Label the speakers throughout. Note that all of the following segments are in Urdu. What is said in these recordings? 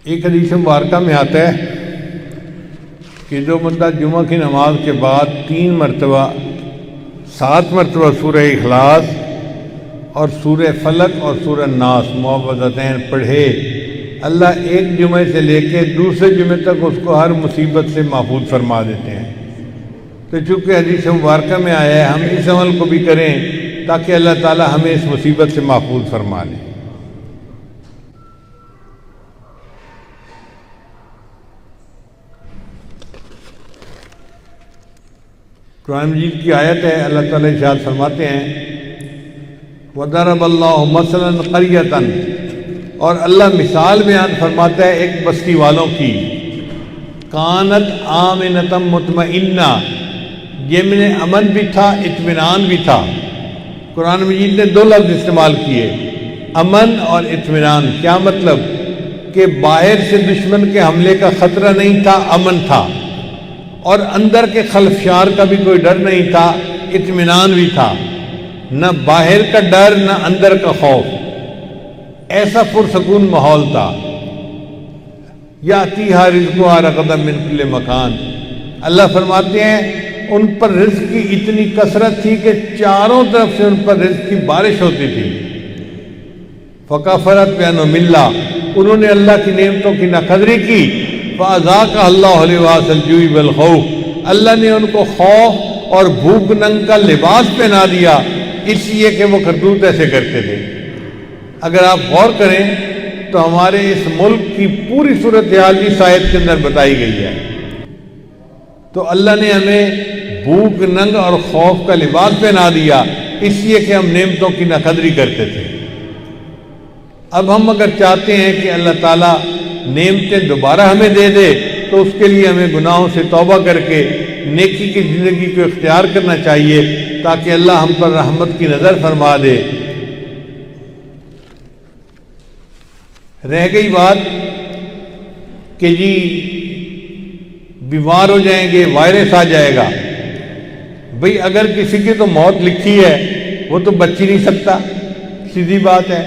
Speaker 1: ایک حدیث مبارکہ میں آتا ہے کہ جو بندہ جمعہ کی نماز کے بعد 7 مرتبہ سورہ اخلاص اور سورہ فلق اور سورہ ناس معوذتین پڑھے، اللہ ایک جمعے سے لے کے دوسرے جمعے تک اس کو ہر مصیبت سے محفوظ فرما دیتے ہیں۔ تو چونکہ حدیث مبارکہ میں آیا ہے، ہم اس عمل کو بھی کریں تاکہ اللہ تعالی ہمیں اس مصیبت سے محفوظ فرما لے۔ قرآن مجید کی آیت ہے، اللہ تعالیٰ ارشاد فرماتے ہیں وَضَرَبَ اللَّهُ مَثَلًا قَرْيَةً، اور اللہ مثال بیان فرماتا ہے ایک بستی والوں کی، کانت آمنۃ مطمئنہ، یہ میں امن بھی تھا اطمینان بھی تھا۔ قرآن مجید نے 2 لفظ استعمال کیے، امن اور اطمینان۔ کیا مطلب؟ کہ باہر سے دشمن کے حملے کا خطرہ نہیں تھا، امن تھا، اور اندر کے خلفشار کا بھی کوئی ڈر نہیں تھا، اطمینان بھی تھا، نہ باہر کا ڈر نہ اندر کا خوف، ایسا پرسکون ماحول تھا۔ یاتیھا رزقھا رغدا من کل مکان، اللہ فرماتے ہیں ان پر رزق کی اتنی کثرت تھی کہ چاروں طرف سے ان پر رزق کی بارش ہوتی تھی۔ فکفرت بانعم اللہ، انہوں نے اللہ کی نعمتوں کی ناقدری کی۔ فَأَذَاقَهَا اللَّهُ لِبَاسَ الْجُوعِ وَالْخَوْفِ، اللہ نے ان کو خوف اور بھوک ننگ کا لباس پہنا دیا، اس لیے کہ وہ کرتوت ایسے کرتے تھے۔ اگر آپ غور کریں تو ہمارے اس ملک کی پوری صورتحال اس آیت کے اندر بتائی گئی ہے۔ تو اللہ نے ہمیں بھوک ننگ اور خوف کا لباس پہنا دیا، اس لیے کہ ہم نعمتوں کی ناقدری کرتے تھے۔ اب ہم اگر چاہتے ہیں کہ اللہ تعالیٰ نعمتیں دوبارہ ہمیں دے دے تو اس کے لیے ہمیں گناہوں سے توبہ کر کے نیکی کی زندگی کو اختیار کرنا چاہیے تاکہ اللہ ہم پر رحمت کی نظر فرما دے۔ رہ گئی بات کہ جی بیمار ہو جائیں گے، وائرس آ جائے گا، بھئی اگر کسی کی تو موت لکھی ہے وہ تو بچ ہی نہیں سکتا، سیدھی بات ہے،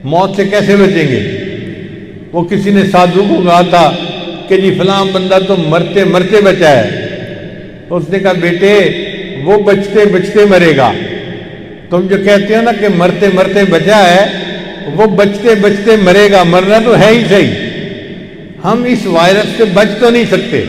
Speaker 1: موت سے کیسے بچیں گے؟ وہ کسی نے سادھو کو کہا تھا کہ جی فلاں بندہ تو مرتے مرتے بچا ہے، اس نے کہا بیٹے وہ بچتے بچتے مرے گا، تم جو کہتے ہو نا کہ مرتے مرتے بچا ہے، وہ بچتے بچتے مرے گا، مرنا تو ہے ہی صحیح، ہم اس وائرس سے بچ تو نہیں سکتے۔